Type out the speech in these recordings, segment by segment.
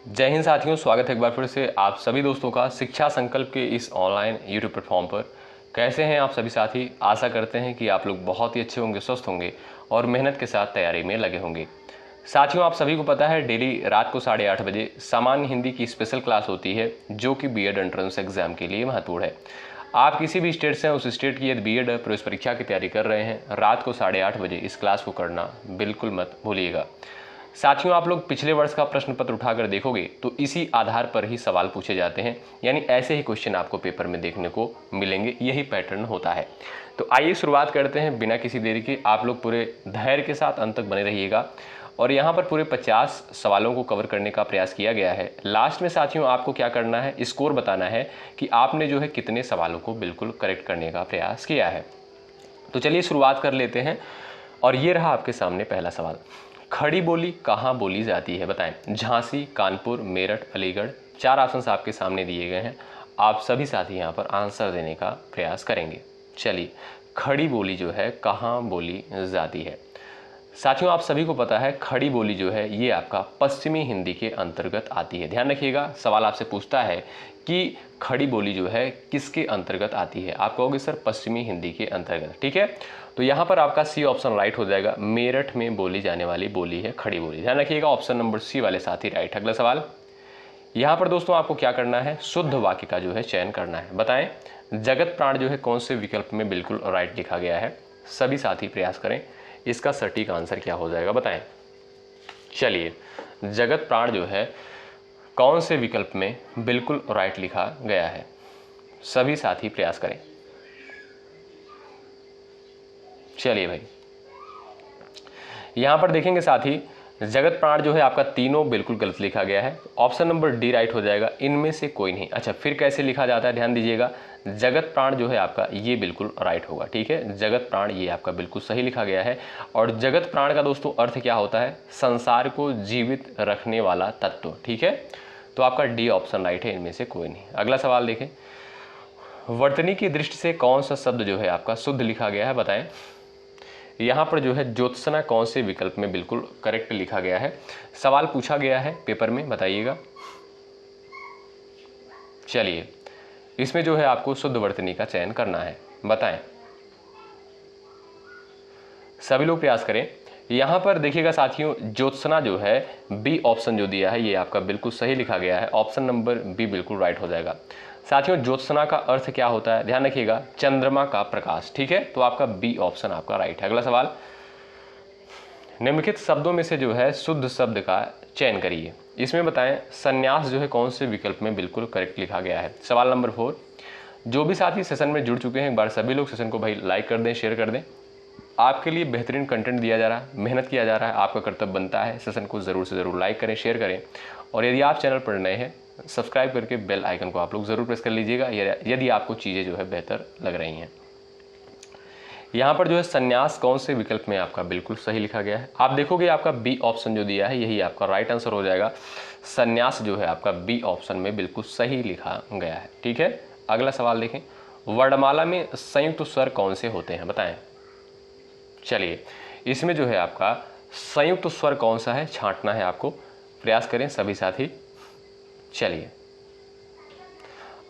जय हिंद साथियों, स्वागत है एक बार फिर से आप सभी दोस्तों का शिक्षा संकल्प के इस ऑनलाइन यूट्यूब प्लेटफॉर्म पर। कैसे हैं आप सभी साथी? आशा करते हैं कि आप लोग बहुत ही अच्छे होंगे, स्वस्थ होंगे और मेहनत के साथ तैयारी में लगे होंगे। साथियों, आप सभी को पता है डेली रात को 8:30 बजे सामान्य हिंदी की स्पेशल क्लास होती है जो कि बीएड एंट्रेंस एग्जाम के लिए महत्वपूर्ण है। आप किसी भी स्टेट से हैं, उस स्टेट की यदि बीएड प्रवेश परीक्षा की तैयारी कर रहे हैं, रात को 8:30 बजे इस क्लास को करना बिल्कुल मत भूलिएगा। साथियों, आप लोग पिछले वर्ष का प्रश्न पत्र उठाकर देखोगे तो इसी आधार पर ही सवाल पूछे जाते हैं, यानी ऐसे ही क्वेश्चन आपको पेपर में देखने को मिलेंगे, यही पैटर्न होता है। तो आइए शुरुआत करते हैं बिना किसी देरी के। आप लोग पूरे धैर्य के साथ अंत तक बने रहिएगा और यहाँ पर पूरे 50 सवालों को कवर करने का प्रयास किया गया है। लास्ट में साथियों आपको क्या करना है, स्कोर बताना है कि आपने जो है कितने सवालों को बिल्कुल करेक्ट करने का प्रयास किया है। तो चलिए शुरुआत कर लेते हैं और ये रहा आपके सामने पहला सवाल। खड़ी बोली कहाँ बोली जाती है, बताएं। झांसी, कानपुर, मेरठ, अलीगढ़। 4 ऑप्शंस आपके सामने दिए गए हैं। आप सभी साथी यहाँ पर आंसर देने का प्रयास करेंगे। चलिए, खड़ी बोली जो है कहाँ बोली जाती है? साथियों, आप सभी को पता है खड़ी बोली जो है ये आपका पश्चिमी हिंदी के अंतर्गत आती है। ध्यान रखिएगा, सवाल आपसे पूछता है कि खड़ी बोली जो है किसके अंतर्गत आती है। आप कहोगे सर पश्चिमी हिंदी के अंतर्गत, ठीक है। तो यहाँ पर आपका सी ऑप्शन राइट हो जाएगा। मेरठ में बोली जाने वाली बोली है खड़ी बोली। ध्यान रखिएगा, ऑप्शन नंबर सी वाले साथी राइट। अगला सवाल, यहाँ पर दोस्तों आपको क्या करना है, शुद्ध वाक्य का जो है चयन करना है। बताएं, जगत प्राण जो है कौन से विकल्प में बिल्कुल राइट लिखा गया है? सभी साथी प्रयास करें, इसका सटीक आंसर क्या हो जाएगा, बताएं। चलिए, जगत प्राण जो है कौन से विकल्प में बिल्कुल राइट लिखा गया है? सभी साथी प्रयास करें। चलिए भाई, यहां पर देखेंगे साथी, जगत प्राण जो है आपका तीनों बिल्कुल गलत लिखा गया है। ऑप्शन नंबर डी राइट हो जाएगा, इनमें से कोई नहीं। अच्छा, फिर कैसे लिखा जाता है, ध्यान दीजिएगा। जगत प्राण जो है आपका ये बिल्कुल राइट होगा, ठीक है। जगत प्राण ये आपका बिल्कुल सही लिखा गया है। और जगत प्राण का दोस्तों अर्थ क्या होता है? संसार को जीवित रखने वाला तत्व, ठीक है। तो आपका डी ऑप्शन राइट है, इनमें से कोई नहीं। अगला सवाल देखें, वर्तनी की दृष्टि से कौन सा शब्द जो है आपका शुद्ध लिखा गया है, बताएं। यहाँ पर जो है ज्योत्सना कौन से विकल्प में बिल्कुल करेक्ट लिखा गया है? सवाल पूछा गया है पेपर में, बताइएगा। चलिए, इसमें जो है आपको शुद्ध वर्तनी का चयन करना है, बताएं। सभी लोग प्रयास करें। यहाँ पर देखिएगा साथियों, ज्योत्सना जो है बी ऑप्शन जो दिया है ये आपका बिल्कुल सही लिखा गया है। ऑप्शन नंबर बी बिल्कुल राइट हो जाएगा। साथियों, ज्योत्सना का अर्थ क्या होता है? ध्यान रखिएगा, चंद्रमा का प्रकाश, ठीक है। तो आपका बी ऑप्शन आपका राइट है। अगला सवाल, निम्नलिखित शब्दों में से जो है शुद्ध शब्द का चयन करिए। इसमें बताएं, संन्यास जो है कौन से विकल्प में बिल्कुल करेक्ट लिखा गया है? सवाल नंबर 4। जो भी साथी सेशन में जुड़ चुके हैं, एक बार सभी लोग सेशन को भाई लाइक कर दें, शेयर कर दें। आपके लिए बेहतरीन कंटेंट दिया जा रहा है, मेहनत किया जा रहा है, आपका कर्तव्य बनता है सेशन को ज़रूर से ज़रूर लाइक करें, शेयर करें। और यदि आप चैनल पर नए हैं, सब्सक्राइब करके बेल आइकन को आप लोग ज़रूर प्रेस कर लीजिएगा यदि आपको चीज़ें जो है बेहतर लग रही हैं। यहाँ पर जो है संन्यास कौन से विकल्प में आपका बिल्कुल सही लिखा गया है? आप देखोगे आपका बी ऑप्शन जो दिया है यही आपका राइट आंसर हो जाएगा। संन्यास जो है आपका बी ऑप्शन में बिल्कुल सही लिखा गया है, ठीक है। अगला सवाल देखें, वर्णमाला में संयुक्त स्वर कौन से होते हैं, बताएं। चलिए, इसमें जो है आपका संयुक्त स्वर कौन सा है छांटना है आपको, प्रयास करें सभी साथी। चलिए,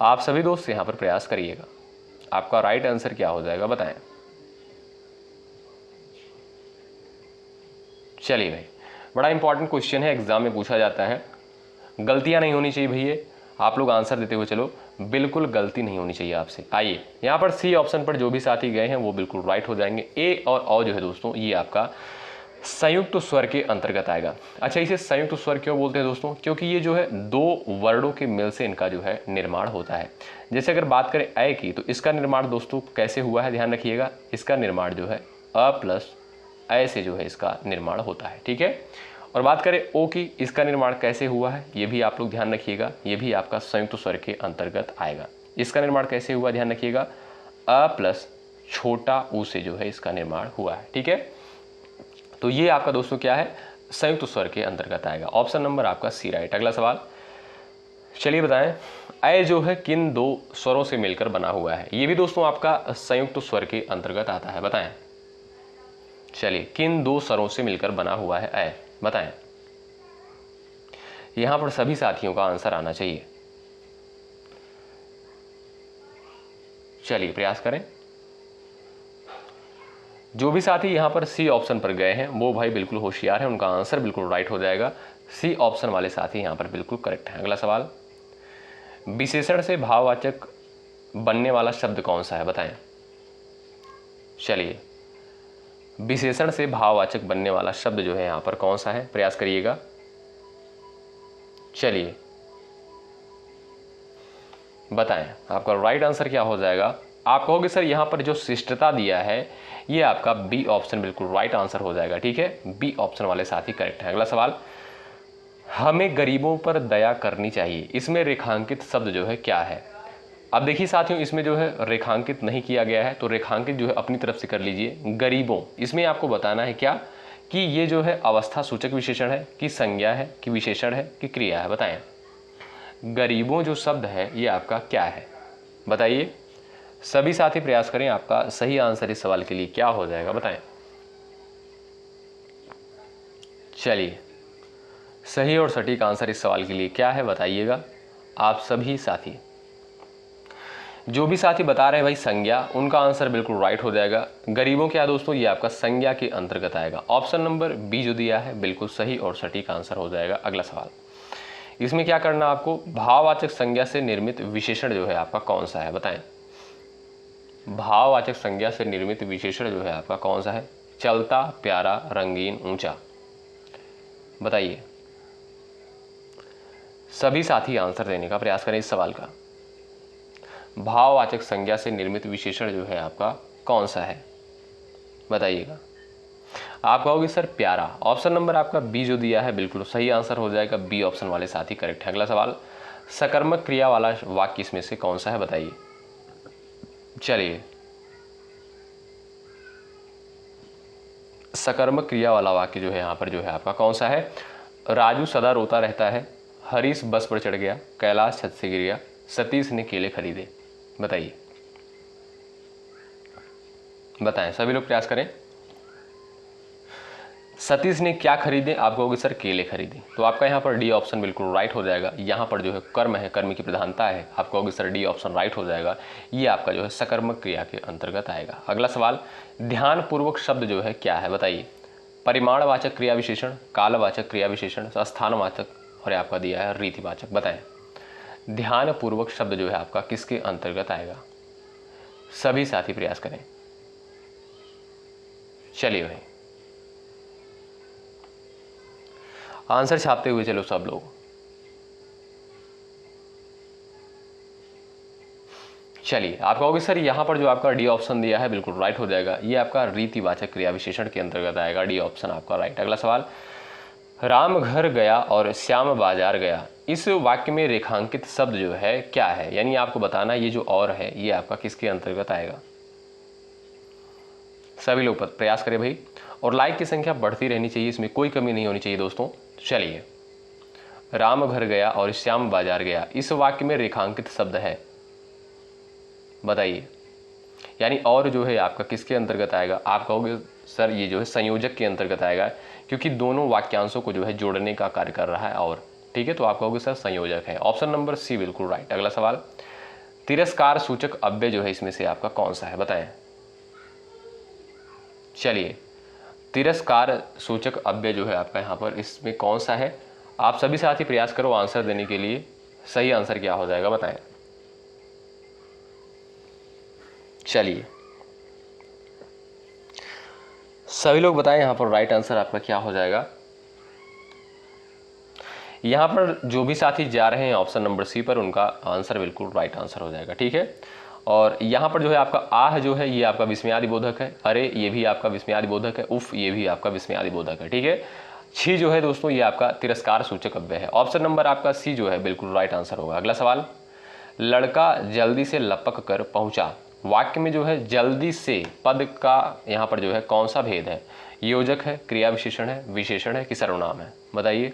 आप सभी दोस्त यहाँ पर प्रयास करिएगा। आपका राइट आंसर क्या हो जाएगा, बताएं। चलिए भाई, बड़ा इंपॉर्टेंट क्वेश्चन है, एग्जाम में पूछा जाता है। गलतियां नहीं होनी चाहिए भैया, आप लोग आंसर देते हुए चलो, बिल्कुल गलती नहीं होनी चाहिए आपसे। आइए, यहाँ पर सी ऑप्शन पर जो भी साथी गए हैं वो बिल्कुल राइट हो जाएंगे। ए और औ जो है दोस्तों ये आपका संयुक्त स्वर के अंतर्गत आएगा। अच्छा, इसे संयुक्त स्वर क्यों बोलते हैं दोस्तों? क्योंकि ये जो है दो वर्णों के मेल से इनका जो है निर्माण होता है। जैसे अगर बात करें अ की, तो इसका निर्माण दोस्तों कैसे हुआ है, ध्यान रखिएगा। इसका निर्माण जो है अ प्लस अ से जो है इसका निर्माण होता है, ठीक है। और बात करें ओ की, इसका निर्माण कैसे हुआ है ये भी आप लोग ध्यान रखिएगा, ये भी आपका संयुक्त स्वर के अंतर्गत आएगा। इसका निर्माण कैसे हुआ, ध्यान रखिएगा, अ प्लस छोटा ऊ से जो है इसका निर्माण हुआ है, ठीक है। तो ये आपका दोस्तों क्या है, संयुक्त स्वर के अंतर्गत आएगा। ऑप्शन नंबर आपका सी राइट। अगला सवाल, चलिए बताएं, अ जो है किन दो स्वरों से मिलकर बना हुआ है? ये भी दोस्तों आपका संयुक्त स्वर के अंतर्गत आता है, बताएं। चलिए, किन दो स्वरों से मिलकर बना हुआ है अ, बताएं। यहां पर सभी साथियों का आंसर आना चाहिए। चलिए प्रयास करें। जो भी साथी यहां पर सी ऑप्शन पर गए हैं वो भाई बिल्कुल होशियार है, उनका आंसर बिल्कुल राइट हो जाएगा। सी ऑप्शन वाले साथी यहां पर बिल्कुल करेक्ट है। अगला सवाल, विशेषण से भाववाचक बनने वाला शब्द कौन सा है, बताएं। चलिए, विशेषण से भाववाचक बनने वाला शब्द जो है यहां पर कौन सा है, प्रयास करिएगा। चलिए बताएं, आपका राइट आंसर क्या हो जाएगा। आप कहोगे सर यहां पर जो शिष्टता दिया है ये आपका बी ऑप्शन बिल्कुल राइट आंसर हो जाएगा। ठीक है, बी ऑप्शन वाले साथी करेक्ट है। अगला सवाल, हमें गरीबों पर दया करनी चाहिए, इसमें रेखांकित शब्द जो है क्या है। अब देखिए साथियों, इसमें जो है रेखांकित नहीं किया गया है, तो रेखांकित जो है अपनी तरफ से कर लीजिए। गरीबों, इसमें आपको बताना है क्या कि ये जो है अवस्था सूचक विशेषण है कि संज्ञा है कि विशेषण है कि क्रिया है, बताएं। गरीबों जो शब्द है ये आपका क्या है, बताइए। सभी साथी प्रयास करें, आपका सही आंसर इस सवाल के लिए क्या हो जाएगा, बताएं। चलिए, सही और सटीक आंसर इस सवाल के लिए क्या है बताइएगा आप सभी साथी। जो भी साथी बता रहे हैं भाई संज्ञा, उनका आंसर बिल्कुल राइट हो जाएगा। गरीबों क्या दोस्तों, ये आपका संज्ञा के अंतर्गत आएगा। ऑप्शन नंबर बी जो दिया है बिल्कुल सही और सटीक आंसर हो जाएगा। अगला सवाल, इसमें क्या करना आपको, भाववाचक संज्ञा से निर्मित विशेषण जो है आपका कौन सा है, बताएं। भाववाचक संज्ञा से निर्मित विशेषण जो है आपका कौन सा है। चलता, प्यारा, रंगीन, ऊंचा, बताइए। सभी साथी आंसर देने का प्रयास करें इस सवाल का। भाववाचक संज्ञा से निर्मित विशेषण जो है आपका कौन सा है, बताइएगा। आप कहोगे सर प्यारा। ऑप्शन नंबर आपका बी जो दिया है बिल्कुल सही आंसर हो जाएगा। बी ऑप्शन वाले साथी करेक्ट है। अगला सवाल, सकर्मक क्रिया वाला वाक्य इसमें से कौन सा है, बताइए। चलिए, सकर्मक क्रिया वाला वाक्य जो है यहाँ पर जो है आपका कौन सा है। राजू सदा रोता रहता है, हरीश बस पर चढ़ गया, कैलाश छत से गिर गया, सतीश ने केले खरीदे, बताइए। बताएं, सभी लोग प्रयास करें। सतीश ने क्या खरीदे, आप कहोगे सर केले खरीदे, तो आपका यहाँ पर डी ऑप्शन बिल्कुल राइट हो जाएगा। यहाँ पर जो है कर्म है, कर्म की प्रधानता है, आप कहोगे सर डी ऑप्शन राइट हो जाएगा। ये आपका जो है सकर्मक क्रिया के अंतर्गत आएगा। अगला सवाल, ध्यानपूर्वक शब्द जो है क्या है, बताइए। परिमाणवाचक क्रिया विशेषण, कालवाचक क्रिया विशेषण, स्थानवाचक और आपका दिया है रीतिवाचक, बताएं। ध्यानपूर्वक शब्द जो है आपका किसके अंतर्गत आएगा, सभी साथी प्रयास करें। चलिए भाई, आंसर छापते हुए चलो सब लोग। चलिए, आप कहोगे सर यहाँ पर जो आपका डी ऑप्शन दिया है बिल्कुल राइट हो जाएगा। ये आपका रीतिवाचक क्रिया विशेषण के अंतर्गत आएगा। डी ऑप्शन आपका राइट। अगला सवाल, राम घर गया और श्याम बाजार गया, इस वाक्य में रेखांकित शब्द जो है क्या है, यानी आपको बताना ये जो और है ये आपका किसके अंतर्गत आएगा। सभी लोग प्रयास करें भाई, और लाइक की संख्या बढ़ती रहनी चाहिए, इसमें कोई कमी नहीं होनी चाहिए दोस्तों। चलिए, राम घर गया और श्याम बाजार गया, इस वाक्य में रेखांकित शब्द है, बताइए। यानी और जो है आपका किसके अंतर्गत आएगा। आप कहोगे सर ये जो है संयोजक के अंतर्गत आएगा, क्योंकि दोनों वाक्यांशों को जो है जोड़ने का कार्य कर रहा है। और ठीक है, तो आप कहोगे सर संयोजक है। ऑप्शन नंबर सी बिल्कुल राइट। अगला सवाल, तिरस्कार सूचक अव्यय जो है इसमें से आपका कौन सा है, बताएं। चलिए, तिरस्कार सूचक अव्यय जो है आपका यहाँ पर इसमें कौन सा है, आप सभी साथी प्रयास करो आंसर देने के लिए। सही आंसर क्या हो जाएगा, बताएं। चलिए, सभी लोग बताएं यहाँ पर राइट आंसर आपका क्या हो जाएगा। यहाँ पर जो भी साथी जा रहे हैं ऑप्शन नंबर सी पर, उनका आंसर बिल्कुल राइट आंसर हो जाएगा। ठीक है, और यहाँ पर जो है आपका आह जो है ये आपका विस्मयादि बोधक है, अरे ये भी आपका विस्मयादि बोधक है, उफ ये भी आपका विस्मयादि बोधक है। ठीक है, छी जो है दोस्तों ये आपका तिरस्कार सूचक अव्यय है। ऑप्शन नंबर आपका सी जो है बिल्कुल राइट आंसर होगा। अगला सवाल, लड़का जल्दी से लपक कर पहुंचा, वाक्य में जो है जल्दी से पद का यहाँ पर जो है कौन सा भेद है, योजक है, क्रिया विशेषण है, विशेषण है कि सर्वनाम है, बताइए।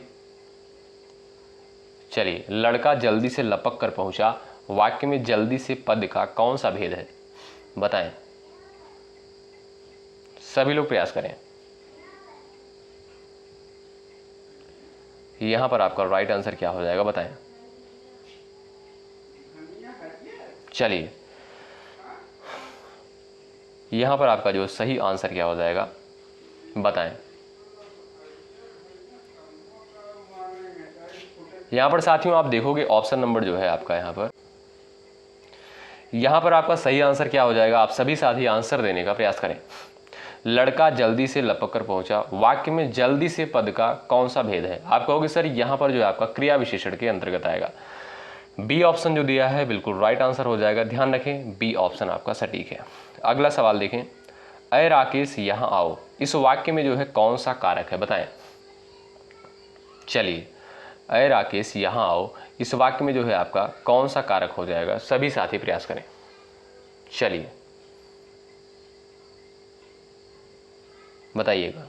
चलिए, लड़का जल्दी से लपक कर पहुंचा, वाक्य में जल्दी से पद का कौन सा भेद है, बताएं। सभी लोग प्रयास करें। यहाँ पर आपका राइट आंसर क्या हो जाएगा बताएं। चलिए यहाँ पर आपका जो सही आंसर क्या हो जाएगा बताएं। यहाँ पर साथियों आप देखोगे ऑप्शन नंबर जो है आपका यहाँ पर आपका सही आंसर क्या हो जाएगा। आप सभी साथी आंसर देने का प्रयास करें। लड़का जल्दी से लपक कर पहुंचा, वाक्य में जल्दी से पद का कौन सा भेद है। आप कहोगे सर यहाँ पर जो है आपका क्रिया विशेषण के अंतर्गत आएगा। बी ऑप्शन जो दिया है बिल्कुल राइट आंसर हो जाएगा। ध्यान रखें बी ऑप्शन आपका सटीक है। अगला सवाल देखें, अय राकेश यहाँ आओ, इस वाक्य में जो है कौन सा कारक है बताएं। चलिए अय राकेश यहाँ आओ, इस वाक्य में जो है आपका कौन सा कारक हो जाएगा। सभी साथी प्रयास करें। चलिए बताइएगा।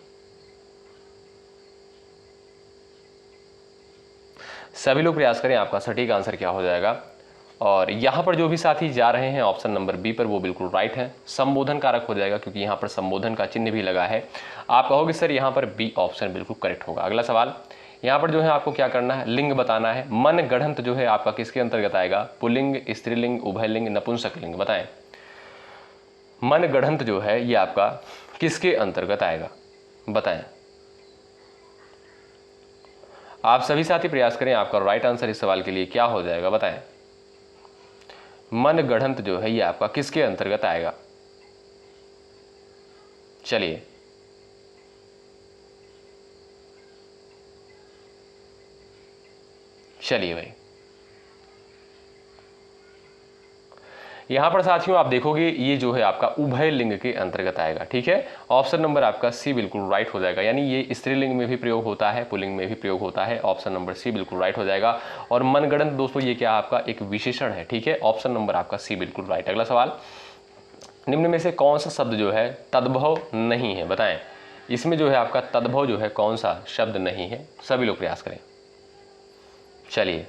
सभी लोग प्रयास करें, आपका सटीक आंसर क्या हो जाएगा। और यहाँ पर जो भी साथी जा रहे हैं ऑप्शन नंबर बी पर वो बिल्कुल राइट है। संबोधन कारक हो जाएगा क्योंकि यहाँ पर संबोधन का चिन्ह भी लगा है। आप कहोगे सर यहाँ पर बी ऑप्शन बिल्कुल करेक्ट होगा। अगला सवाल, यहाँ पर जो है आपको क्या करना है, लिंग बताना है। मन गढ़ंत जो है आपका किसके अंतर्गत आएगा। पुल्लिंग, स्त्रीलिंग, उभयलिंग, नपुंसकलिंग बताएं। मन गढ़ंत जो है ये आपका किसके अंतर्गत आएगा बताएं। आप सभी साथी प्रयास करें, आपका राइट आंसर इस सवाल के लिए क्या हो जाएगा बताएं। मन गढ़ंत जो है ये आपका किसके अंतर्गत आएगा। चलिए भाई यहां पर साथियों आप देखोगे ये जो है आपका उभय लिंग के अंतर्गत आएगा। ठीक है, ऑप्शन नंबर आपका सी बिल्कुल राइट हो जाएगा। यानी ये स्त्रीलिंग में भी प्रयोग होता है, पुल्लिंग में भी प्रयोग होता है। ऑप्शन नंबर सी बिल्कुल राइट हो जाएगा। और मनगढ़ंत दोस्तों ये क्या आपका एक विशेषण है। ठीक है, ऑप्शन नंबर आपका सी बिल्कुल राइट। अगला सवाल, निम्न में से कौन सा शब्द जो है तद्भव नहीं है बताएं। इसमें जो है आपका तद्भव जो है कौन सा शब्द नहीं है। सभी लोग प्रयास करें। चलिए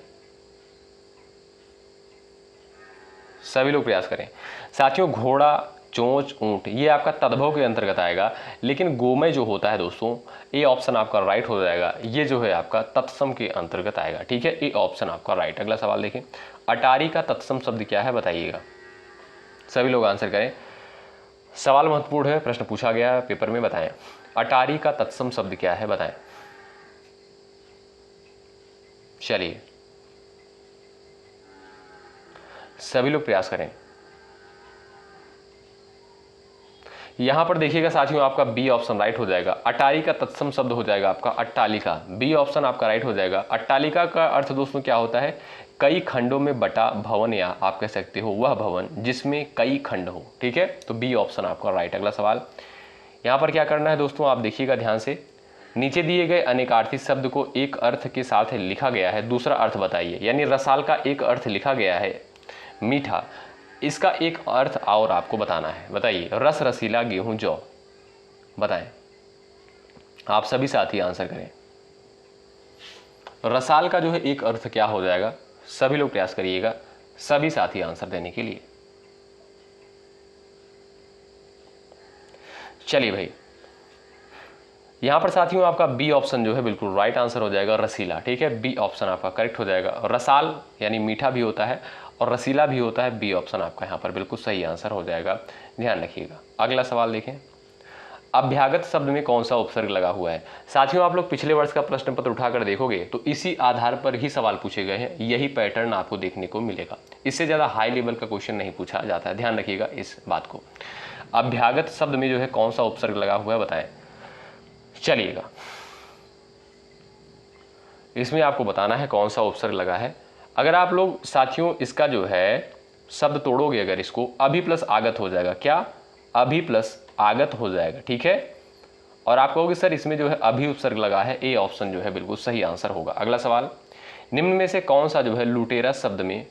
सभी लोग प्रयास करें। साथियों घोड़ा, चोंच, ऊंट ये आपका तद्भव के अंतर्गत आएगा। लेकिन गोमय जो होता है दोस्तों, ये ऑप्शन आपका राइट हो जाएगा। ये जो है आपका तत्सम के अंतर्गत आएगा। ठीक है, ये ऑप्शन आपका राइट। अगला सवाल देखें, अटारी का तत्सम शब्द क्या है बताइएगा। सभी लोग आंसर करें। सवाल महत्वपूर्ण है, प्रश्न पूछा गया है पेपर में, बताएं अटारी का तत्सम शब्द क्या है बताएं। चलिए सभी लोग प्रयास करें। यहां पर देखिएगा साथियों आपका बी ऑप्शन राइट हो जाएगा। अटारी का तत्सम शब्द हो जाएगा आपका अट्टालिका। बी ऑप्शन आपका राइट हो जाएगा। अट्टालिका का अर्थ दोस्तों क्या होता है, कई खंडों में बटा भवन, या आप कह सकते हो वह भवन जिसमें कई खंड हो। ठीक है, तो बी ऑप्शन आपका राइट। अगला सवाल, यहां पर क्या करना है दोस्तों, आप देखिएगा ध्यान से। नीचे दिए गए अनेकार्थी शब्द को एक अर्थ के साथ लिखा गया है, दूसरा अर्थ बताइए। यानी रसाल का एक अर्थ लिखा गया है मीठा, इसका एक अर्थ और आपको बताना है। बताइए, रस, रसीला, गेहूं, जौ बताएं। आप सभी साथी आंसर करें। रसाल का जो है एक अर्थ क्या हो जाएगा। सभी लोग प्रयास करिएगा, सभी साथी आंसर देने के लिए। चलिए भाई, यहां पर साथियों आपका बी ऑप्शन जो है बिल्कुल राइट आंसर हो जाएगा, रसीला। ठीक है, बी ऑप्शन आपका करेक्ट हो जाएगा। रसाल यानी मीठा भी होता है और रसीला भी होता है। बी ऑप्शन आपका यहाँ पर बिल्कुल सही आंसर हो जाएगा, ध्यान रखिएगा। अगला सवाल देखें, अभ्यागत शब्द में कौन सा उपसर्ग लगा हुआ है। साथियों आप लोग पिछले वर्ष का प्रश्न पत्र उठाकर देखोगे तो इसी आधार पर ही सवाल पूछे गए हैं। यही पैटर्न आपको देखने को मिलेगा। इससे ज़्यादा हाई लेवल का क्वेश्चन नहीं पूछा जाता है, ध्यान रखिएगा इस बात को। अभ्यागत शब्द में जो है कौन सा उपसर्ग लगा हुआ है बताएं। चलिएगा इसमें आपको बताना है कौन सा उपसर्ग लगा है। अगर आप लोग साथियों इसका जो है शब्द तोड़ोगे, अगर इसको अभि प्लस आगत हो जाएगा। क्या, अभि प्लस आगत हो जाएगा। ठीक है, और आप कहोगे सर इसमें जो है अभि उपसर्ग लगा है। ए ऑप्शन जो है बिल्कुल सही आंसर होगा। अगला सवाल, निम्न में से कौन सा जो है लुटेरा शब्द में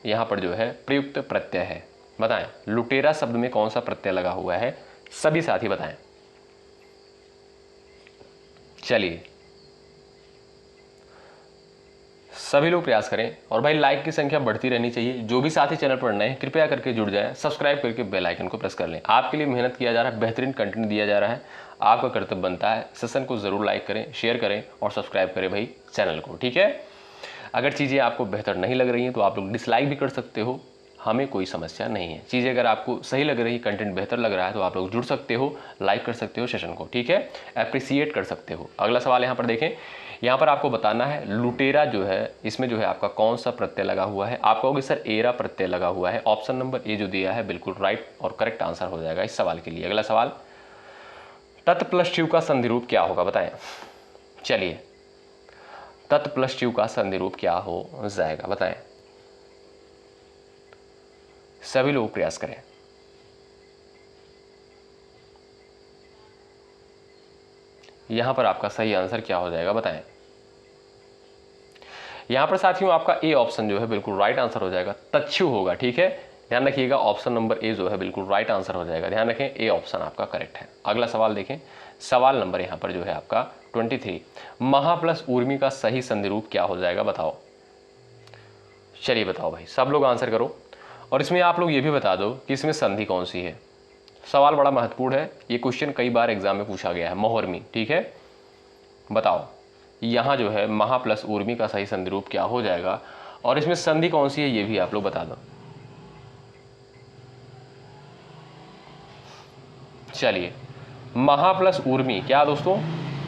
यहां पर जो है प्रयुक्त प्रत्यय है बताएं। लुटेरा शब्द में कौन सा प्रत्यय लगा हुआ है, सभी साथी बताएं। चलिए सभी लोग प्रयास करें और भाई लाइक की संख्या बढ़ती रहनी चाहिए। जो भी साथी चैनल पर नए हैं कृपया करके जुड़ जाएं, सब्सक्राइब करके बेल आइकन को प्रेस कर लें। आपके लिए मेहनत किया जा रहा है, बेहतरीन कंटेंट दिया जा रहा है, आपका कर्तव्य बनता है सेशन को ज़रूर लाइक करें, शेयर करें और सब्सक्राइब करें भाई चैनल को, ठीक है। अगर चीज़ें आपको बेहतर नहीं लग रही हैं तो आप लोग डिसलाइक भी कर सकते हो, हमें कोई समस्या नहीं है। चीज़ें अगर आपको सही लग रही, कंटेंट बेहतर लग रहा है तो आप लोग जुड़ सकते हो, लाइक कर सकते हो सेशन को, ठीक है, अप्रिसिएट कर सकते हो। अगला सवाल यहाँ पर देखें, यहाँ पर आपको बताना है लुटेरा जो है इसमें जो है आपका कौन सा प्रत्यय लगा हुआ है। आप कहोगे सर एरा प्रत्यय लगा हुआ है। ऑप्शन नंबर ए जो दिया है बिल्कुल राइट और करेक्ट आंसर हो जाएगा इस सवाल के लिए। अगला सवाल, तत् प्लस ट्यू का संधि रूप क्या होगा बताएं। चलिए, तत् प्लस ट्यू का संधि रूप क्या हो जाएगा बताएं। सभी लोग प्रयास करें। यहां पर आपका सही आंसर क्या हो जाएगा बताएं। यहां पर साथियों आपका ए ऑप्शन जो है बिल्कुल राइट आंसर हो जाएगा, तच्छु होगा, ठीक है। ध्यान रखिएगा, ऑप्शन नंबर ए जो है बिल्कुल राइट आंसर हो जाएगा। ध्यान रखें, ए ऑप्शन आपका करेक्ट है। अगला सवाल देखें, सवाल नंबर यहां पर जो है आपका 23, महा प्लस ऊर्मी का सही संधि रूप क्या हो जाएगा बताओ। चलिए बताओ भाई, सब लोग आंसर करो और इसमें आप लोग ये भी बता दो कि इसमें संधि कौन सी है। सवाल बड़ा महत्वपूर्ण है, ये क्वेश्चन कई बार एग्जाम में पूछा गया है। मोहर्मी, ठीक है, बताओ यहाँ जो है महा प्लस ऊर्मी का सही संधि रूप क्या हो जाएगा और इसमें संधि कौन सी है ये भी आप लोग बता दो। चलिए, महा प्लस ऊर्मी क्या दोस्तों,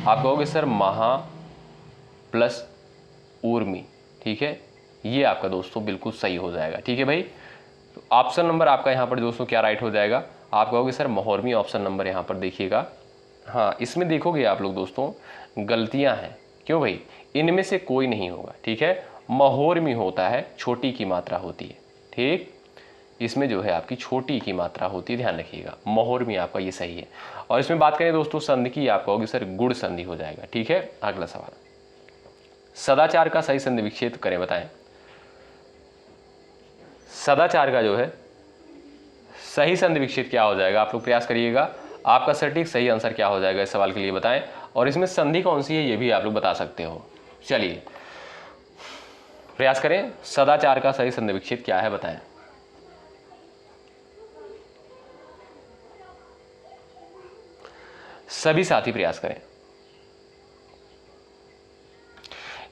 आप कहोगे सर महा प्लस ऊर्मी, ठीक है, ये आपका दोस्तों बिल्कुल सही हो जाएगा, ठीक है भाई। तो ऑप्शन नंबर आपका यहाँ पर दोस्तों क्या राइट हो जाएगा, आप कहोगे सर मोहर्मी ऑप्शन नंबर यहाँ पर देखिएगा। हाँ, इसमें देखोगे आप लोग दोस्तों गलतियाँ हैं, क्यों भाई, इनमें से कोई नहीं होगा, ठीक है। महोर्मी होता है, छोटी की मात्रा होती है, ठीक, इसमें जो है आपकी छोटी की मात्रा होती है, ध्यान रखिएगा। मोहर्मी आपका ये सही है। और इसमें बात करें दोस्तों संधि की, आप कहोगे सर गुड़ संधि हो जाएगा, ठीक है। अगला सवाल, सदाचार का सही संधि विच्छेद करें बताएं। सदाचार का जो है सही संधि विच्छेद क्या हो जाएगा, आप लोग प्रयास करिएगा। आपका सटीक सही आंसर क्या हो जाएगा इस सवाल के लिए बताएं और इसमें संधि कौन सी है ये भी आप लोग बता सकते हो। चलिए प्रयास करें, सदाचार का सही संधि विच्छेद क्या है बताएं। सभी साथी प्रयास करें।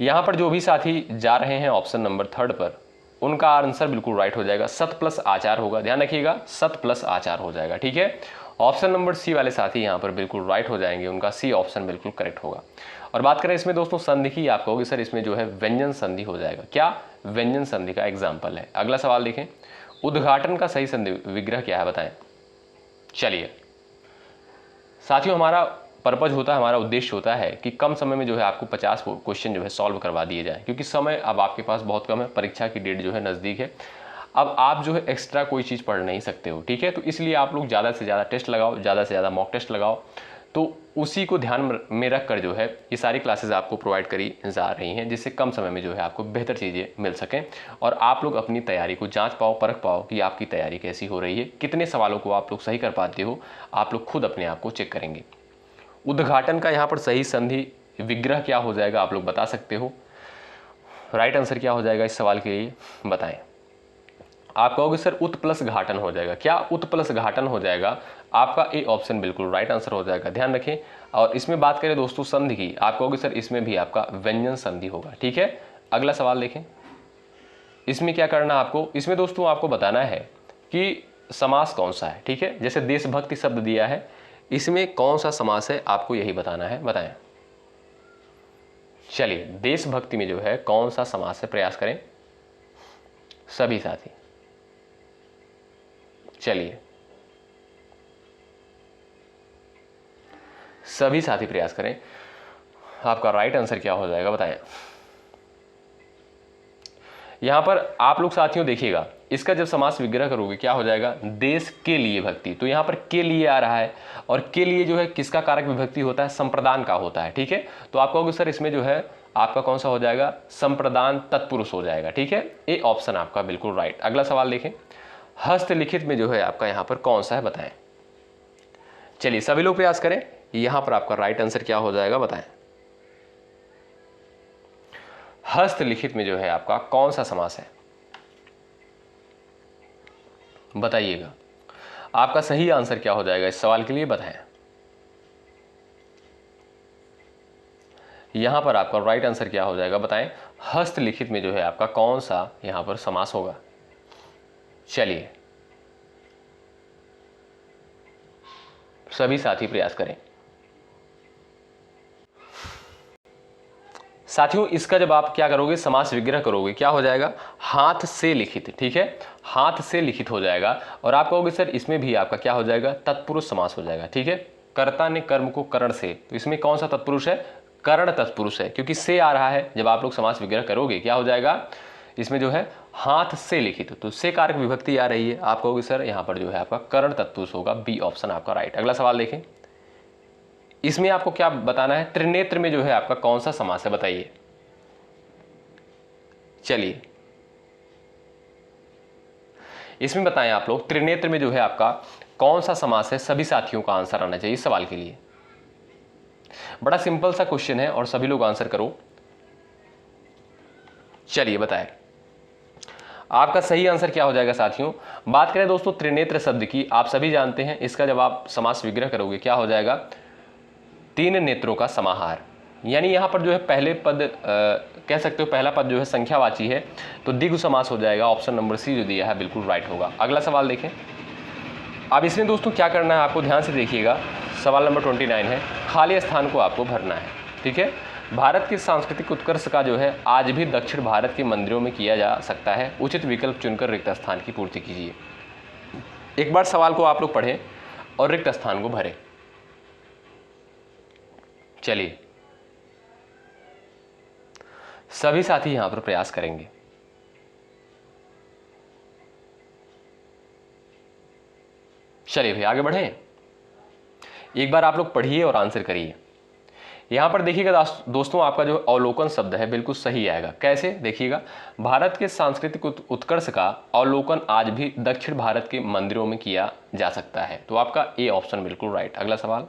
यहां पर जो भी साथी जा रहे हैं ऑप्शन नंबर 3 पर, उनका आंसर बिल्कुल राइट हो जाएगा, सत प्लस आचार होगा। ध्यान रखिएगा, सत प्लस आचार हो जाएगा, ठीक है। ऑप्शन नंबर सी वाले साथी यहां पर बिल्कुल राइट हो जाएंगे, उनका सी ऑप्शन बिल्कुल करेक्ट होगा। और बात करें इसमें दोस्तों संधि की, आप कहोगे सर इसमें जो है व्यंजन संधि हो जाएगा। क्या व्यंजन संधि का एग्जाम्पल है। अगला सवाल देखें, उद्घाटन का सही संधि विग्रह क्या है बताएं। चलिए साथियों, हमारा पर्पज होता है, हमारा उद्देश्य होता है कि कम समय में जो है आपको 50 क्वेश्चन जो है सॉल्व करवा दिए जाए, क्योंकि समय अब आपके पास बहुत कम है, परीक्षा की डेट जो है नज़दीक है। अब आप जो है एक्स्ट्रा कोई चीज़ पढ़ नहीं सकते हो, ठीक है। तो इसलिए आप लोग ज़्यादा से ज़्यादा टेस्ट लगाओ, ज़्यादा से ज़्यादा मॉक टेस्ट लगाओ। तो उसी को ध्यान में रख कर जो है ये सारी क्लासेस आपको प्रोवाइड करी जा रही हैं, जिससे कम समय में जो है आपको बेहतर चीज़ें मिल सकें और आप लोग अपनी तैयारी को जांच पाओ, परख पाओ कि आपकी तैयारी कैसी हो रही है, कितने सवालों को आप लोग सही कर पाते हो। आप लोग खुद अपने आप को चेक करेंगे। उद्घाटन का यहाँ पर सही संधि विग्रह क्या हो जाएगा आप लोग बता सकते हो। राइट आंसर क्या हो जाएगा इस सवाल के लिए बताएं। आप कहोगे सर उत प्लस घाटन हो जाएगा। क्या उत प्लस घाटन हो जाएगा, आपका ए ऑप्शन बिल्कुल राइट आंसर हो जाएगा। ध्यान रखें, और इसमें बात करें दोस्तों संधि की, आप कहोगे सर इसमें भी आपका व्यंजन संधि होगा, ठीक है। अगला सवाल देखें, इसमें क्या करना आपको, इसमें दोस्तों आपको बताना है कि समास कौन सा है, ठीक है। जैसे देशभक्ति शब्द दिया है, इसमें कौन सा समास है आपको यही बताना है, बताएं। चलिए, देशभक्ति में जो है कौन सा समास है, प्रयास करें सभी साथी। चलिए सभी साथी प्रयास करें, आपका राइट आंसर क्या हो जाएगा बताएं। यहां पर आप लोग साथियों देखिएगा, इसका जब समास विग्रह करोगे क्या हो जाएगा, देश के लिए भक्ति। तो यहां पर के लिए आ रहा है और के लिए जो है किसका कारक विभक्ति होता है, संप्रदान का होता है, ठीक है। तो आप कहोगे सर इसमें जो है आपका कौन सा हो जाएगा, संप्रदान तत्पुरुष हो जाएगा, ठीक है। ए ऑप्शन आपका बिल्कुल राइट। अगला सवाल देखें, हस्तलिखित में जो है आपका यहां पर कौन सा है बताएं। चलिए सभी लोग प्रयास करें, यहां पर आपका राइट आंसर क्या हो जाएगा बताएं। हस्तलिखित में जो है आपका कौन सा समास है, बताइएगा। आपका सही आंसर क्या हो जाएगा इस सवाल के लिए, बताएं। यहां पर आपका राइट आंसर क्या हो जाएगा, बताएं। हस्तलिखित में जो है आपका कौन सा यहां पर समास होगा। चलिए सभी साथी प्रयास करें। साथियों इसका जब आप क्या करोगे, समास विग्रह करोगे, क्या हो जाएगा, हाथ से लिखित। ठीक है, हाथ से लिखित हो जाएगा। और आप कहोगे सर इसमें भी आपका क्या हो जाएगा, तत्पुरुष समास हो जाएगा। ठीक है, कर्ता ने कर्म को करण से, तो इसमें कौन सा तत्पुरुष है, करण तत्पुरुष है, क्योंकि से आ रहा है। जब आप लोग समास विग्रह करोगे क्या हो जाएगा, इसमें जो है हाथ से लिखित, तो से कारक विभक्ति आ रही है। आप कहोगे सर यहाँ पर जो है आपका करण तत्पुरुष होगा, बी ऑप्शन आपका राइट। अगला सवाल देखें, इसमें आपको क्या बताना है, त्रिनेत्र में जो है आपका कौन सा समास है, बताइए। चलिए इसमें बताएं आप लोग, त्रिनेत्र में जो है आपका कौन सा समास है, सभी साथियों का आंसर आना चाहिए इस सवाल के लिए। बड़ा सिंपल सा क्वेश्चन है और सभी लोग आंसर करो। चलिए बताएं आपका सही आंसर क्या हो जाएगा साथियों। बात करें दोस्तों त्रिनेत्र शब्द की, आप सभी जानते हैं इसका जब आप समास विग्रह करोगे क्या हो जाएगा, तीन नेत्रों का समाहार। यानी यहां पर जो है पहले पद कह सकते हो, पहला पद जो है संख्यावाची है, तो द्विगु समास हो जाएगा। ऑप्शन नंबर सी जो दिया है बिल्कुल राइट होगा। अगला सवाल देखें। अब इसमें दोस्तों क्या करना है आपको, ध्यान से देखिएगा। सवाल नंबर 29 है, खाली स्थान को आपको भरना है। ठीक है, भारत के सांस्कृतिक उत्कर्ष का जो है आज भी दक्षिण भारत के मंदिरों में किया जा सकता है, उचित विकल्प चुनकर रिक्त स्थान की पूर्ति कीजिए। एक बार सवाल को आप लोग पढ़ें और रिक्त स्थान को भरें। चलिए सभी साथी यहां पर प्रयास करेंगे। चलिए भाई आगे बढ़ें। एक बार आप लोग पढ़िए और आंसर करिए। यहां पर देखिएगा दोस्तों, आपका जो अवलोकन शब्द है बिल्कुल सही आएगा। कैसे, देखिएगा, भारत के सांस्कृतिक उत्कर्ष का अवलोकन आज भी दक्षिण भारत के मंदिरों में किया जा सकता है, तो आपका ए ऑप्शन बिल्कुल राइट। अगला सवाल,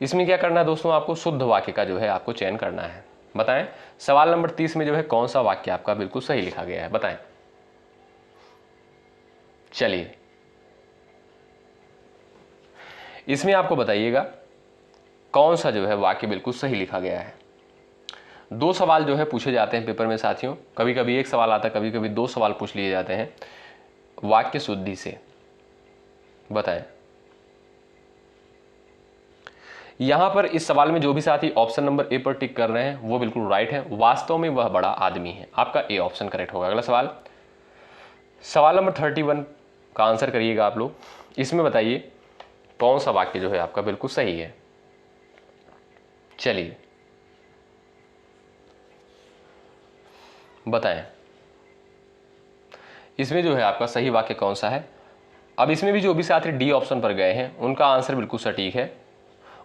इसमें क्या करना है दोस्तों, आपको शुद्ध वाक्य का जो है आपको चयन करना है। बताएं सवाल नंबर 30 में जो है कौन सा वाक्य आपका बिल्कुल सही लिखा गया है, बताएं। चलिए इसमें आपको बताइएगा कौन सा जो है वाक्य बिल्कुल सही लिखा गया है। दो सवाल जो है पूछे जाते हैं पेपर में साथियों, कभी कभी एक सवाल आता है, कभी कभी दो सवाल पूछ लिए जाते हैं वाक्य शुद्धि से। बताएं यहां पर इस सवाल में जो भी साथी ऑप्शन नंबर ए पर टिक कर रहे हैं वो बिल्कुल राइट है, वास्तव में वह बड़ा आदमी है। आपका ए ऑप्शन करेक्ट होगा। अगला सवाल, सवाल नंबर 31 का आंसर करिएगा आप लोग। इसमें बताइए कौन सा वाक्य जो है आपका बिल्कुल सही है। चलिए बताएं इसमें जो है आपका सही वाक्य कौन सा है। अब इसमें भी जो भी साथी डी ऑप्शन पर गए हैं उनका आंसर बिल्कुल सटीक है,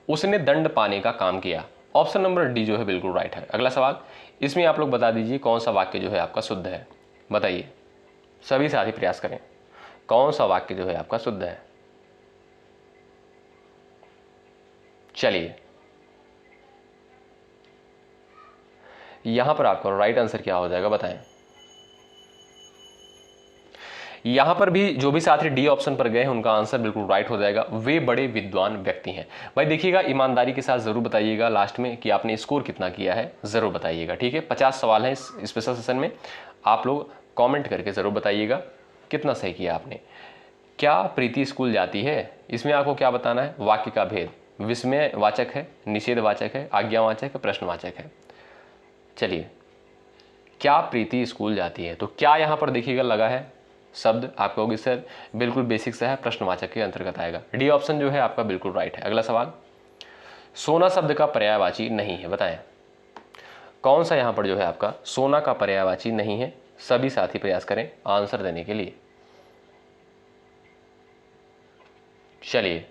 उसने दंड पाने का काम किया। ऑप्शन नंबर डी जो है बिल्कुल राइट है। अगला सवाल, इसमें आप लोग बता दीजिए कौन सा वाक्य जो है आपका शुद्ध है, बताइए। सभी साथी प्रयास करें, कौन सा वाक्य जो है आपका शुद्ध है। चलिए यहां पर आपका राइट आंसर क्या हो जाएगा, बताएं। यहां पर भी जो भी साथी डी ऑप्शन पर गए हैं उनका आंसर बिल्कुल राइट हो जाएगा, वे बड़े विद्वान व्यक्ति हैं। भाई देखिएगा ईमानदारी के साथ जरूर बताइएगा लास्ट में कि आपने स्कोर कितना किया है, जरूर बताइएगा। ठीक है, 50 सवाल हैं इस स्पेशल सेशन में, आप लोग कमेंट करके जरूर बताइएगा कितना सही किया आपने। क्या प्रीति स्कूल जाती है, इसमें आपको क्या बताना है, वाक्य का भेद विस्मय वाचक है, निषेधवाचक है, आज्ञावाचक है, प्रश्नवाचक है। चलिए क्या प्रीति स्कूल जाती है, तो क्या यहां पर देखिएगा लगा है शब्द, आप कहोगे सर बिल्कुल बेसिक सा है, प्रश्नवाचक के अंतर्गत आएगा। डी ऑप्शन जो है आपका बिल्कुल राइट है। अगला सवाल, सोना शब्द का पर्यायवाची नहीं है, बताएं कौन सा यहां पर जो है आपका सोना का पर्यायवाची नहीं है। सभी साथी प्रयास करें आंसर देने के लिए। चलिए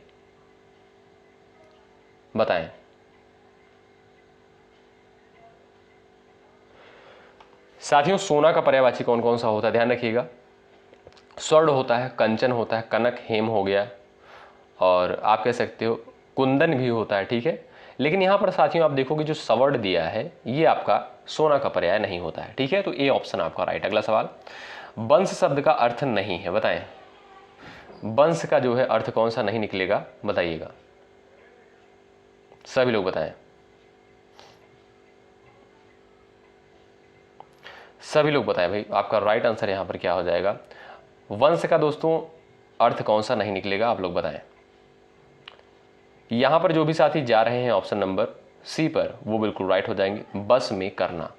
बताएं। साथियों सोना का पर्यायवाची कौन कौन सा होता है, ध्यान रखिएगा। स्वर्ण होता है, कंचन होता है, कनक हेम हो गया, और आप कह सकते हो कुंदन भी होता है। ठीक है, लेकिन यहाँ पर साथियों आप देखोगे जो सवर्ड दिया है ये आपका सोना का पर्याय नहीं होता है, ठीक है, तो ए ऑप्शन आपका राइट। अगला सवाल, वंश शब्द का अर्थ नहीं है, बताएं वंश का जो है अर्थ कौन सा नहीं निकलेगा, बताइएगा, सभी लोग बताएं, सभी लोग बताएं भाई, आपका राइट आंसर यहां पर क्या हो जाएगा। वंश का दोस्तों अर्थ कौन सा नहीं निकलेगा, आप लोग बताएं। यहां पर जो भी साथी जा रहे हैं ऑप्शन नंबर सी पर वो बिल्कुल राइट हो जाएंगे, बस में करना।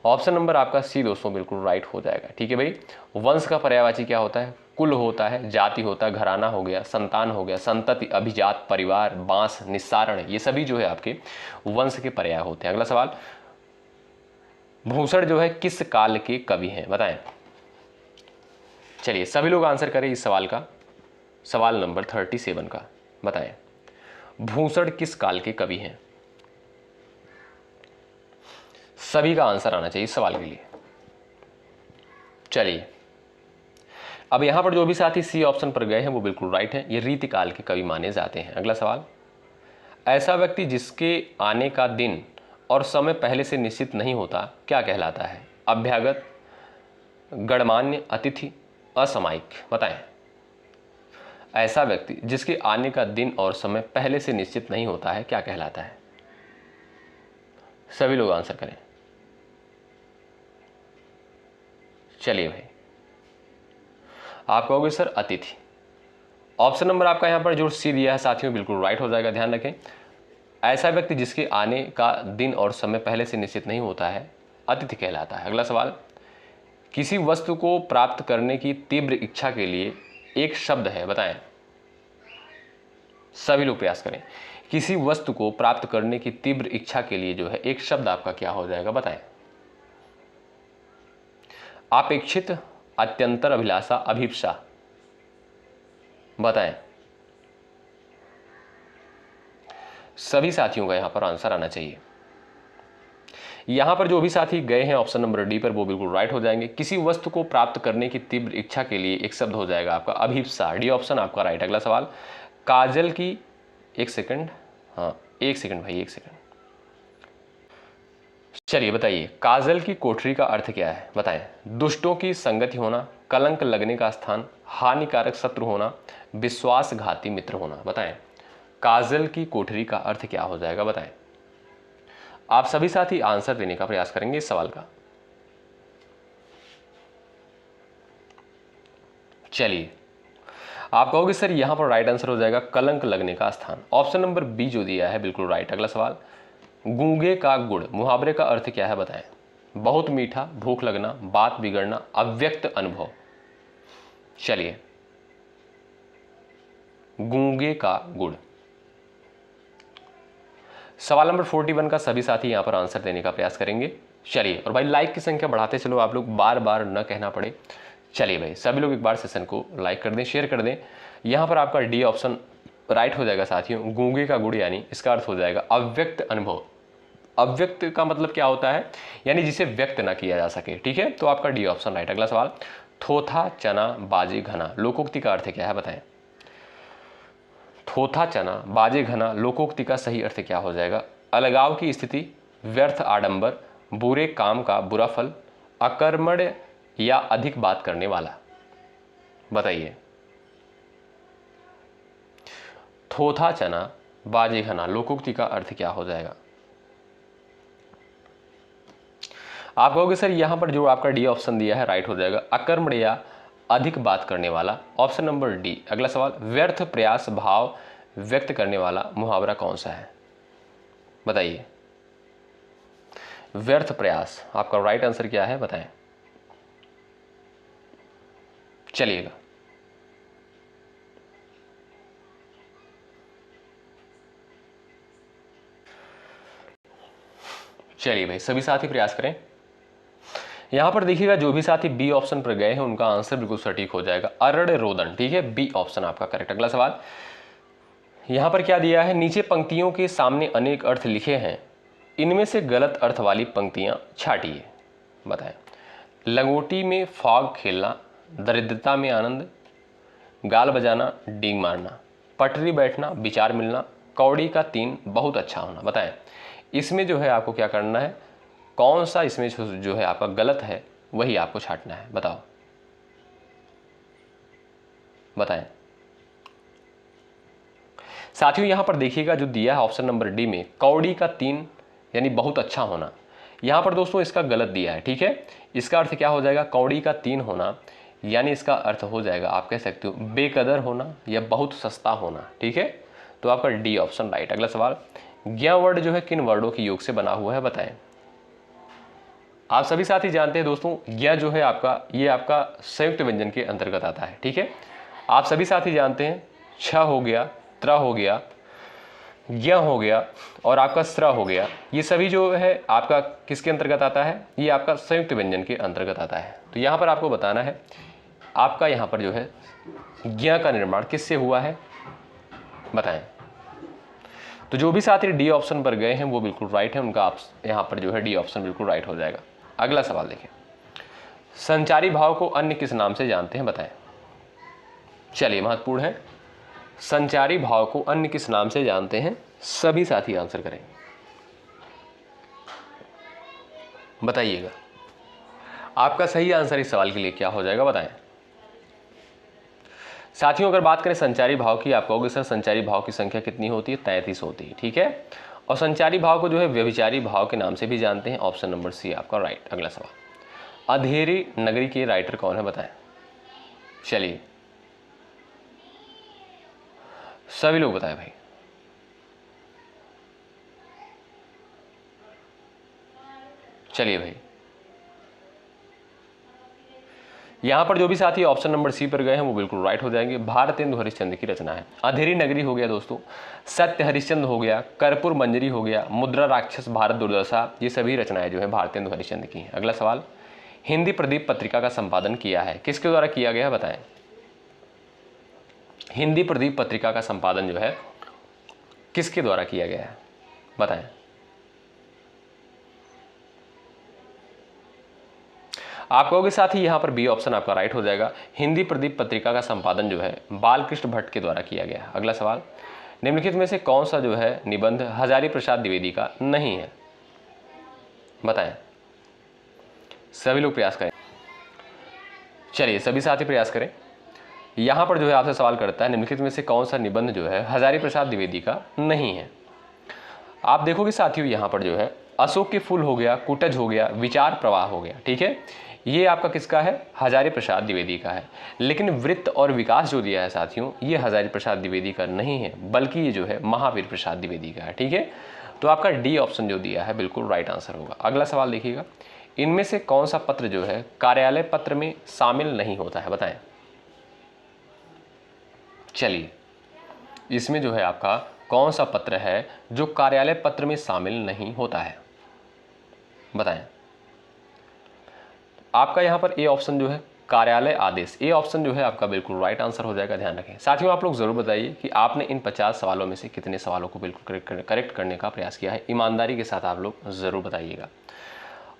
ऑप्शन नंबर आपका सी दोस्तों बिल्कुल राइट हो जाएगा, ठीक है भाई। वंश का पर्यायवाची क्या होता है, कुल होता है, जाति होता है, घराना हो गया, संतान हो गया, संतति, अभिजात, परिवार, बांस, निस्सारण, ये सभी जो है आपके वंश के पर्याय होते हैं। अगला सवाल, भूषण जो है किस काल के कवि हैं, बताएं। चलिए सभी लोग आंसर करें इस सवाल का, सवाल नंबर 37 का, बताएं भूषण किस काल के कवि हैं। सभी का आंसर आना चाहिए इस सवाल के लिए। चलिए अब यहां पर जो भी साथी सी ऑप्शन पर गए हैं वो बिल्कुल राइट है, ये रीतिकाल के कवि माने जाते हैं। अगला सवाल, ऐसा व्यक्ति जिसके आने का दिन और समय पहले से निश्चित नहीं होता क्या कहलाता है, अभ्यागत, गणमान्य, अतिथि, असामयिक, बताएं। ऐसा व्यक्ति जिसके आने का दिन और समय पहले से निश्चित नहीं होता है क्या कहलाता है, सभी लोग आंसर करें। चलिए भाई, आप कहोगे सर अतिथि। ऑप्शन नंबर आपका यहां पर जो सी दिया है साथियों बिल्कुल राइट हो जाएगा, ध्यान रखें। ऐसा व्यक्ति जिसके आने का दिन और समय पहले से निश्चित नहीं होता है अतिथि कहलाता है। अगला सवाल, किसी वस्तु को प्राप्त करने की तीव्र इच्छा के लिए एक शब्द है, बताएं। सभी लोग प्रयास करें, किसी वस्तु को प्राप्त करने की तीव्र इच्छा के लिए जो है एक शब्द आपका क्या हो जाएगा, बताएं। अपेक्षित, अत्यंतर अभिलाषा, अभिप्सा, बताएं। सभी साथियों का यहां पर आंसर आना चाहिए। यहां पर जो भी साथी गए हैं ऑप्शन नंबर डी पर वो बिल्कुल राइट हो जाएंगे। किसी वस्तु को प्राप्त करने की तीव्र इच्छा के लिए एक शब्द हो जाएगा आपका अभिप्सा, डी ऑप्शन आपका राइट। अगला सवाल, काजल की, एक सेकंड, हाँ एक सेकंड भाई, एक सेकंड, चलिए बताइए, काजल की कोठरी का अर्थ क्या है, बताएं। दुष्टों की संगति होना, कलंक लगने का स्थान, हानिकारक शत्रु होना, विश्वासघाती मित्र होना, बताएं। काजल की कोठरी का अर्थ क्या हो जाएगा, बताएं। आप सभी साथी आंसर देने का प्रयास करेंगे इस सवाल का। चलिए आप कहोगे सर यहां पर राइट आंसर हो जाएगा कलंक लगने का स्थान। ऑप्शन नंबर बी जो दिया है बिल्कुल राइट। अगला सवाल, गूंगे का गुड़ मुहावरे का अर्थ क्या है, बताएं। बहुत मीठा, भूख लगना, बात बिगड़ना, अव्यक्त अनुभव। चलिए, गूंगे का गुड़। सवाल नंबर 41 का सभी साथी यहां पर आंसर देने का प्रयास करेंगे। चलिए, और भाई लाइक की संख्या बढ़ाते चलो, आप लोग बार बार न कहना पड़े। चलिए भाई, सभी लोग एक बार सेशन को लाइक कर दें, शेयर कर दें। यहां पर आपका डी ऑप्शन राइट हो जाएगा साथियों। गूंगे का गुड़ यानी इसका अर्थ हो जाएगा अव्यक्त अनुभव। अव्यक्त का मतलब क्या होता है, यानी जिसे व्यक्त ना किया जा सके, ठीक है, तो आपका डी ऑप्शन राइट। अगला सवाल, थोथा चना बाजे घना लोकोक्ति का अर्थ क्या है, बताएं। थोथा चना बाजे घना लोकोक्ति का सही अर्थ क्या हो जाएगा, अलगाव की स्थिति, व्यर्थ आडंबर, बुरे काम का बुरा फल, अकर्मण्य या अधिक बात करने वाला, बताइए। थोथा चना बाजे घना लोकोक्ति का अर्थ क्या हो जाएगा। आप कहोगे सर यहां पर जो आपका डी ऑप्शन दिया है राइट हो जाएगा, अकर्मण्य या अधिक बात करने वाला, ऑप्शन नंबर डी। अगला सवाल, व्यर्थ प्रयास भाव व्यक्त करने वाला मुहावरा कौन सा है, बताइए। व्यर्थ प्रयास, आपका राइट आंसर क्या है, बताएं। चलिएगा, चलिए भाई सभी साथी प्रयास करें। यहां पर देखिएगा जो भी साथी बी ऑप्शन पर गए हैं उनका आंसर बिल्कुल सटीक हो जाएगा, अरण्य रोदन, ठीक है, बी ऑप्शन आपका करेक्ट। अगला सवाल, यहां पर क्या दिया है, नीचे पंक्तियों के सामने अनेक अर्थ लिखे हैं, इनमें से गलत अर्थ वाली पंक्तियां छाटिए, बताएं। लंगोटी में फॉग खेलना, दरिद्रता में आनंद, गाल बजाना, डींग मारना, पटरी बैठना, विचार मिलना, कौड़ी का 3 बहुत अच्छा होना। बताएं इसमें जो है आपको क्या करना है, कौन सा इसमें जो है आपका गलत है वही आपको छांटना है। बताओ, बताएं साथियों। यहां पर देखिएगा जो दिया है ऑप्शन नंबर डी में, कौड़ी का 3 यानी बहुत अच्छा होना, यहां पर दोस्तों इसका गलत दिया है। ठीक है, इसका अर्थ क्या हो जाएगा, कौड़ी का 3 होना यानी इसका अर्थ हो जाएगा, आप कह सकते हो बेकदर होना या बहुत सस्ता होना। ठीक है, तो आपका डी ऑप्शन राइट। अगला सवाल, ज्ञ वर्ड जो है किन वर्डों के योग से बना हुआ है, बताएं। आप सभी साथी जानते हैं दोस्तों, ज्ञ जो है आपका, ये आपका संयुक्त व्यंजन के अंतर्गत आता है। ठीक है, आप सभी साथी जानते हैं, छ हो गया, त्र हो गया, ज्ञ हो गया और आपका स्र हो गया, ये सभी जो है आपका किसके अंतर्गत आता है, ये आपका संयुक्त व्यंजन के अंतर्गत आता है। तो यहाँ पर आपको बताना है, आपका यहाँ पर जो है ज्ञ का निर्माण किससे हुआ है, बताएं। तो जो भी साथी डी ऑप्शन पर गए हैं वो बिल्कुल राइट है, उनका आप यहाँ पर जो है डी ऑप्शन बिल्कुल राइट हो जाएगा। अगला सवाल देखें, संचारी भाव को अन्य किस नाम से जानते हैं, बताएं। चलिए, महत्वपूर्ण है, संचारी भाव को अन्य किस नाम से जानते हैं, सभी साथी आंसर करें, बताइएगा। आपका सही आंसर इस सवाल के लिए क्या हो जाएगा, बताएं। साथियों अगर बात करें संचारी भाव की, आप कहोगे सर संचारी भाव की संख्या कितनी होती है, 33 होती है। ठीक है, और संचारी भाव को जो है व्यभिचारी भाव के नाम से भी जानते हैं, ऑप्शन नंबर सी आपका राइट। अगला सवाल, अंधेरी नगरी के राइटर कौन है, बताएं। चलिए सभी लोग बताएं भाई। चलिए भाई, यहां पर जो भी साथी ऑप्शन नंबर सी पर गए हैं वो बिल्कुल राइट हो जाएंगे। भारतेंदु हरिश्चंद्र की रचना है। अंधेरी नगरी हो गया दोस्तों, सत्य हरिश्चंद्र हो गया, कर्पूर मंजरी हो गया, मुद्रा राक्षस, भारत दुर्दशा, ये सभी रचनाएं जो है भारतेंदु हरिश्चंद्र की हैं। अगला सवाल, हिंदी प्रदीप पत्रिका का संपादन किया है, किसके द्वारा किया गया है, बताएं। हिंदी प्रदीप पत्रिका का संपादन जो है किसके द्वारा किया गया है, बताएं। आप कहोगे साथी यहां पर बी ऑप्शन आपका राइट हो जाएगा। हिंदी प्रदीप पत्रिका का संपादन जो है बालकृष्ण भट्ट के द्वारा किया गया है। अगला सवाल, निम्नलिखित में से कौन सा जो है निबंध हजारी प्रसाद द्विवेदी का नहीं है, बताएं। सभी लोग प्रयास करें। चलिए सभी साथी प्रयास करें। यहां पर जो है आपसे सवाल करता है, निम्नलिखित में से कौन सा निबंध जो है हजारी प्रसाद द्विवेदी का नहीं है। आप देखोगे साथियों यहां पर जो है अशोक के फूल हो गया, कुटज हो गया, विचार प्रवाह हो गया। ठीक है, ये आपका किसका है, हजारी प्रसाद द्विवेदी का है। लेकिन वृत्त और विकास जो दिया है साथियों, ये हजारी प्रसाद द्विवेदी का नहीं है, बल्कि ये जो है महावीर प्रसाद द्विवेदी का है। ठीक है, तो आपका डी ऑप्शन जो दिया है बिल्कुल राइट आंसर होगा। अगला सवाल देखिएगा, इनमें से कौन सा पत्र जो है कार्यालय पत्र में शामिल नहीं होता है, बताएं। चलिए, इसमें जो है आपका कौन सा पत्र है जो कार्यालय पत्र में शामिल नहीं होता है, बताएं। आपका यहां पर ए ऑप्शन जो है कार्यालय आदेश, ए ऑप्शन जो है आपका बिल्कुल राइट आंसर हो जाएगा। ध्यान रखें साथियों, आप लोग जरूर बताइए कि आपने इन 50 सवालों में से कितने सवालों को बिल्कुल करेक्ट करने का प्रयास किया है। ईमानदारी के साथ आप लोग जरूर बताइएगा।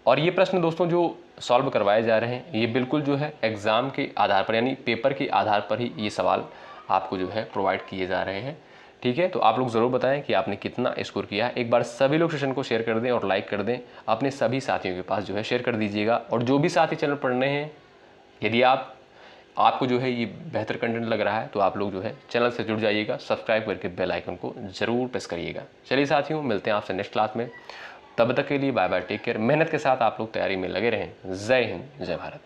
और ये प्रश्न दोस्तों जो सॉल्व करवाए जा रहे हैं, ये बिल्कुल जो है एग्जाम के आधार पर यानी पेपर के आधार पर ही ये सवाल आपको जो है प्रोवाइड किए जा रहे हैं। ठीक है, तो आप लोग ज़रूर बताएं कि आपने कितना स्कोर किया है। एक बार सभी लोग सेशन को शेयर कर दें और लाइक कर दें, अपने सभी साथियों के पास जो है शेयर कर दीजिएगा। और जो भी साथी चैनल पढ़ रहे हैं, यदि आपको जो है ये बेहतर कंटेंट लग रहा है तो आप लोग जो है चैनल से जुड़ जाइएगा, सब्सक्राइब करके बेल आइकन को ज़रूर प्रेस करिएगा। चलिए साथियों, मिलते हैं आपसे नेक्स्ट क्लास में। तब तक के लिए बाय बाय, टेक केयर। मेहनत के साथ आप लोग तैयारी में लगे रहें। जय हिंद, जय भारत।